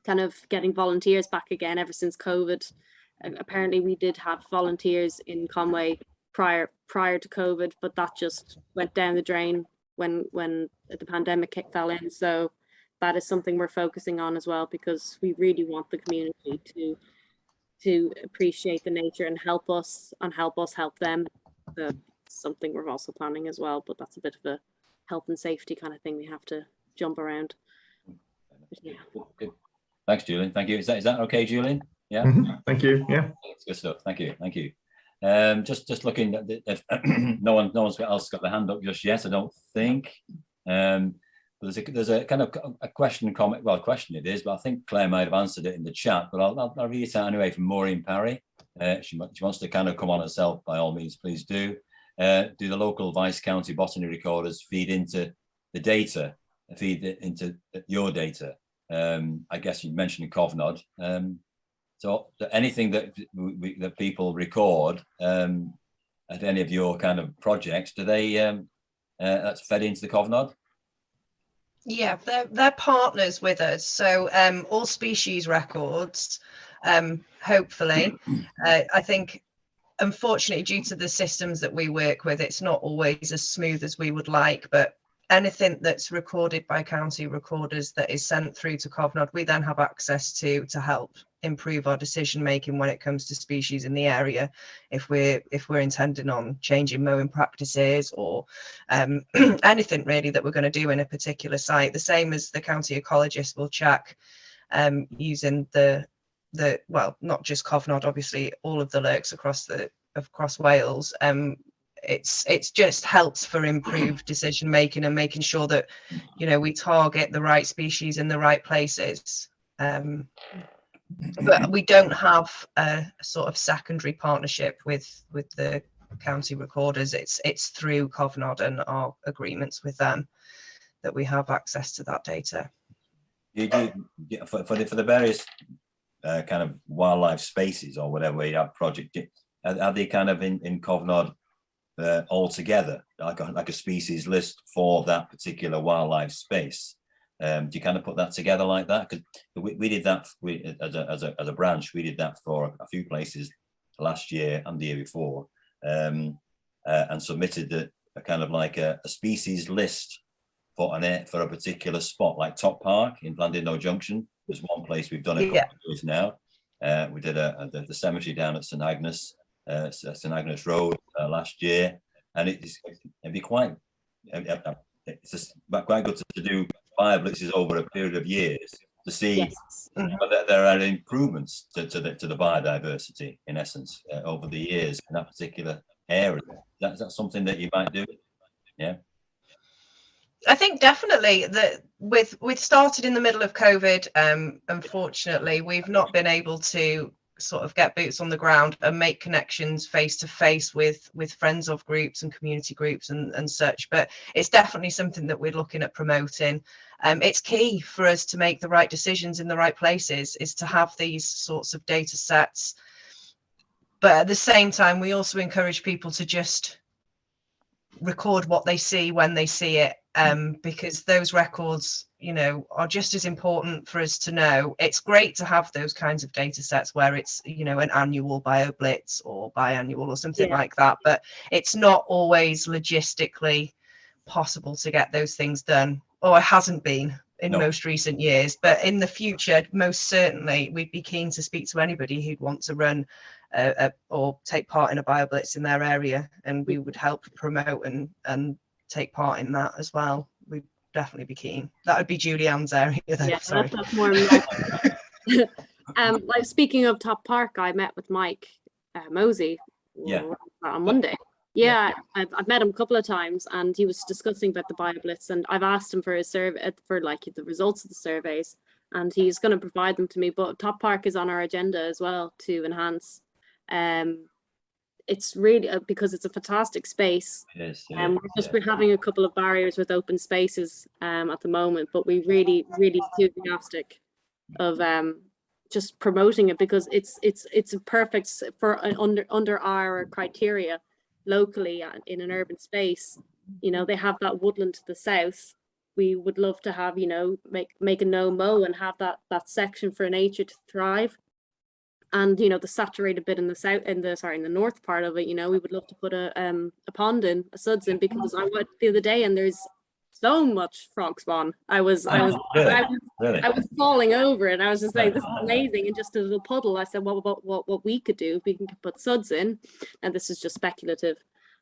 of getting volunteers back again ever since COVID. Apparently we did have volunteers in Conwy prior to COVID, but that just went down the drain when the pandemic fell in. So that is something we're focusing on as well, because we really want the community to appreciate the nature and help us help them. Something we're also planning as well, but that's a bit of a health and safety kind of thing we have to jump around. Yeah. Good. Thanks, Julian. Thank you. Is that okay, Julian? Yeah. Thank you. Yeah. It's good stuff. Thank you. Just looking at if no one else got their hand up just yet, I don't think. There's a kind of a question comment. Well, question it is, but I think Claire might have answered it in the chat. But I'll read it out anyway from Maureen Parry. She wants to kind of come on herself. By all means, please do. Do the local Vice County botany recorders feed into the data? Feed into your data? I guess you mentioned Covnod. So anything that people record at any of your kind of projects, do they that's fed into the Covnod? Yeah, they're partners with us. So all species records, hopefully, I think, unfortunately, due to the systems that we work with, it's not always as smooth as we would like, but anything that's recorded by county recorders that is sent through to Covnod, we then have access to help improve our decision making when it comes to species in the area, if we're intending on changing mowing practices or anything really that we're going to do in a particular site. The same as the county ecologist will check using the well, not just Covnod, obviously all of the lurks across Wales. It's just helps for improved decision making and making sure that we target the right species in the right places. But we don't have a sort of secondary partnership with the county recorders. It's through Covnod and our agreements with them that we have access to that data. You do for the various kind of wildlife spaces or whatever you have project. Are they kind of in Covnod all together, like a species list for that particular wildlife space? Do you kind of put that together like that? Because we did that as a branch. We did that for a few places last year and the year before, and submitted a kind of like a species list for a particular spot, like Top Park in Blandino Junction. There's one place we've done it for years now. We did the cemetery down at St Agnes Road last year, and it'd be quite it's just quite good to do fire blitzes over a period of years to see that there are improvements to the biodiversity in essence over the years in that particular area. Is that something that you might do? Yeah. I think definitely that we've started in the middle of COVID. Unfortunately, we've not been able to sort of get boots on the ground and make connections face to face with friends of groups and community groups and such. But it's definitely something that we're looking at promoting. It's key for us to make the right decisions in the right places, is to have these sorts of data sets. But at the same time, we also encourage people to just record what they see when they see it, because those records, you know, are just as important for us to know. It's great to have those kinds of data sets where it's, you know, an annual BioBlitz or biannual or something like that, but it's not always logistically possible to get those things done, or it hasn't been in most recent years. But in the future, most certainly, we'd be keen to speak to anybody who'd want to run or take part in a BioBlitz in their area, and we would help promote and take part in that as well. We'd definitely be keen. That would be Julieanne's area though. Yeah, sorry. that's more like, speaking of Top Park, I met with Mike Mosey on Monday. I've met him a couple of times, and he was discussing about the BioBlitz, and I've asked him for his survey, for like the results of the surveys, and he's going to provide them to me. But Top Park is on our agenda as well to enhance. It's really because it's a fantastic space. We're having a couple of barriers with open spaces at the moment, but we really enthusiastic of just promoting it, because it's a perfect for under our criteria locally in an urban space. You know, they have that woodland to the south. We would love to have, you know, make a no-mow and have that section for nature to thrive. And, you know, the saturated bit in the south, in the north part of it, you know, we would love to put a pond in, a suds in, because I went the other day and there's so much frog spawn. I was falling over, and I was just like, this is amazing. And just a little puddle, I said, what we could do, we can put suds in, and this is just speculative,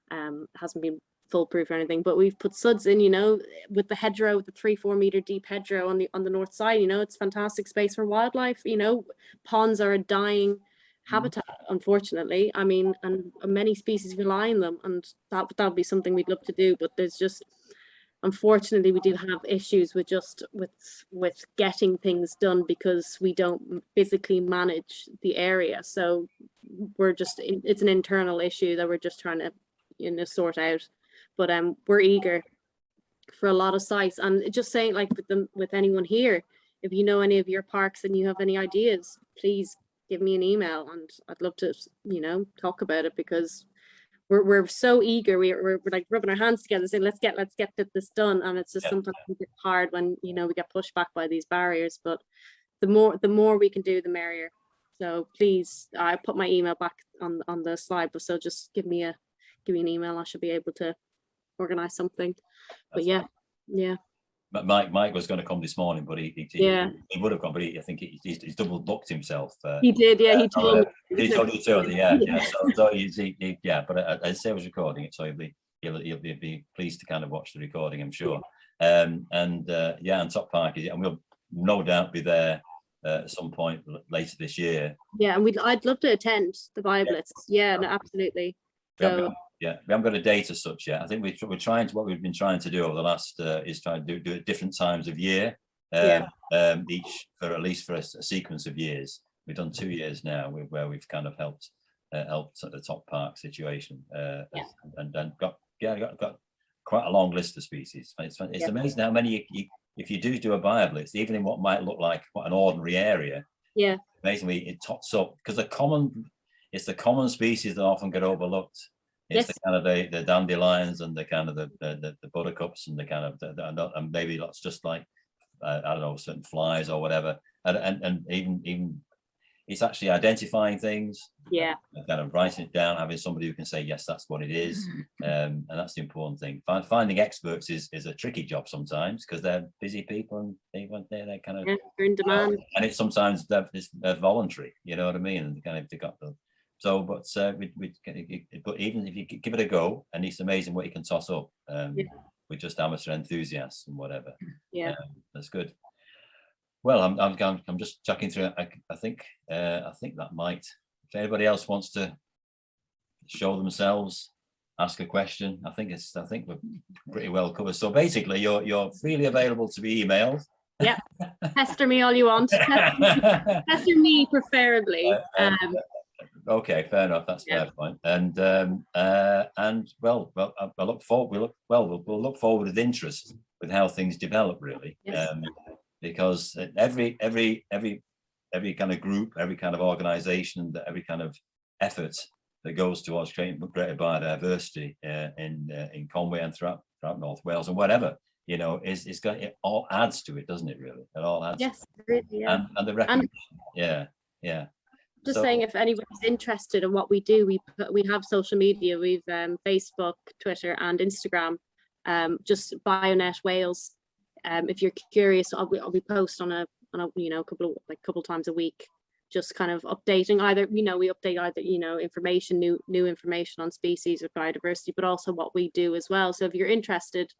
hasn't been foolproof or anything, but we've put suds in, you know, with the hedgerow, with the 3-4 meter deep hedgerow on the north side. You know, it's fantastic space for wildlife. You know, ponds are a dying habitat, unfortunately. I mean, and many species rely on them, and that would be something we'd love to do. But there's just, unfortunately, we do have issues with getting things done, because we don't physically manage the area. So we're just, it's an internal issue that we're just trying to, you know, sort out. But we're eager for a lot of sites, and just saying, like, with anyone here, if you know any of your parks and you have any ideas, please give me an email, and I'd love to, you know, talk about it, because we're so eager. We're like rubbing our hands together saying, let's get this done. And it's just sometimes a bit hard when, you know, we get pushed back by these barriers, but the more we can do, the merrier. So please, I put my email back on the slide, but so just give me an email. I should be able to organize something. But yeah. But Mike was going to come this morning, but he would have come, but I think he's double booked himself. He did, he told me. He told you too, yeah. So but I say I was recording it, so he'll be pleased to kind of watch the recording, I'm sure. And Top Park and we'll no doubt be there at some point later this year. Yeah, and I'd love to attend the BioBlitz. Yeah, no, absolutely. So. We haven't got a date as such yet. I think we're trying to, what we've been trying to do over the last is try to do it different times of year, each for at least for a sequence of years. We've done 2 years now where we've kind of helped at the Top Park situation, and got quite a long list of species. It's amazing how many if you do a BioBlitz, even in what might look like quite an ordinary area, amazingly it tots up, because it's the common species that often get overlooked. It's the kind of the dandelions and the kind of the buttercups and the kind of and maybe that's just like I don't know, certain flies or whatever, and even it's actually identifying things, Yeah. and kind of writing it down, having somebody who can say, yes, that's what it is. And that's the important thing. Finding experts is a tricky job sometimes, because they're busy people and they kind of, Yeah, you're in demand. and it's sometimes it's voluntary, you know what I mean? And they kind of, they got the, so, but but even if you give it a go, and it's amazing what you can toss up with just amateur enthusiasts and whatever. Yeah. That's good. Well, I'm just checking through. I think that might, if anybody else wants to show themselves, ask a question, I think we're pretty well covered. So basically, you're freely available to be emailed. Yeah. Pester me all you want. Pester me preferably. Okay, fair enough. That's fair point. And well, I look forward. We'll look forward with interest with how things develop, really. Yes. Because every kind of group, every kind of organisation, every kind of effort that goes towards creating greater biodiversity in Conwy and throughout North Wales and whatever, you know, it all adds to it, doesn't it? Really, it all adds. Yes, really, yeah. And the recognition. Yeah. Just So- saying, if anybody's interested in what we do, we have social media. We've Facebook, Twitter, and Instagram. Just Bionet Wales. If you're curious, I'll be post on a couple times a week, just kind of updating either, we update either, information, new information on species or biodiversity, but also what we do as well. So if you're interested,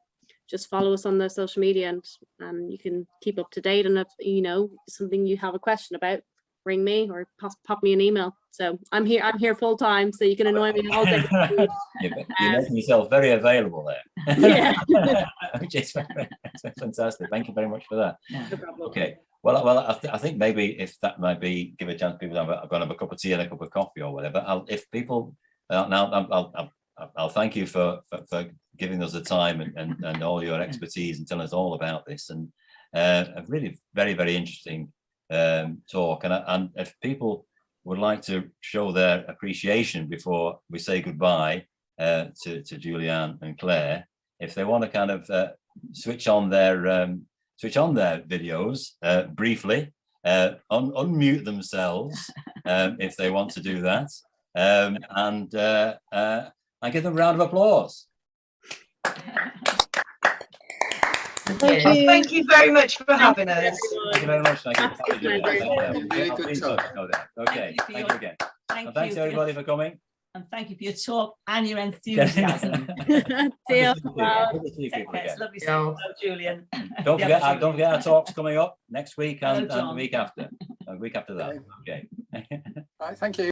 just follow us on the social media and you can keep up to date. And if, something you have a question about, ring me or pop me an email. So I'm here full time, so you can annoy me all day. You're making yourself very available there. Yeah. Which is fantastic. Thank you very much for that. No problem. Okay. Well, I think maybe if that might be, give a chance people to have a cup of tea and a cup of coffee or whatever. I'll thank you for giving us the time and all your expertise and telling us all about this, and a really very, very interesting talk. And if people would like to show their appreciation before we say goodbye to Julieanne and Clare, if they want to kind of switch on their videos briefly, unmute themselves if they want to do that, and give them a round of applause. Thank you very much for having us. Thank you very much. Thank you. Yeah, good talk. Okay, thank you again. And thanks everybody for coming. And thank you for your talk and your enthusiasm. See you. Take care. It's lovely seeing you, Julian. Don't forget our talks coming up next week and Hello, the week after. The week after that. Okay. Right, thank you.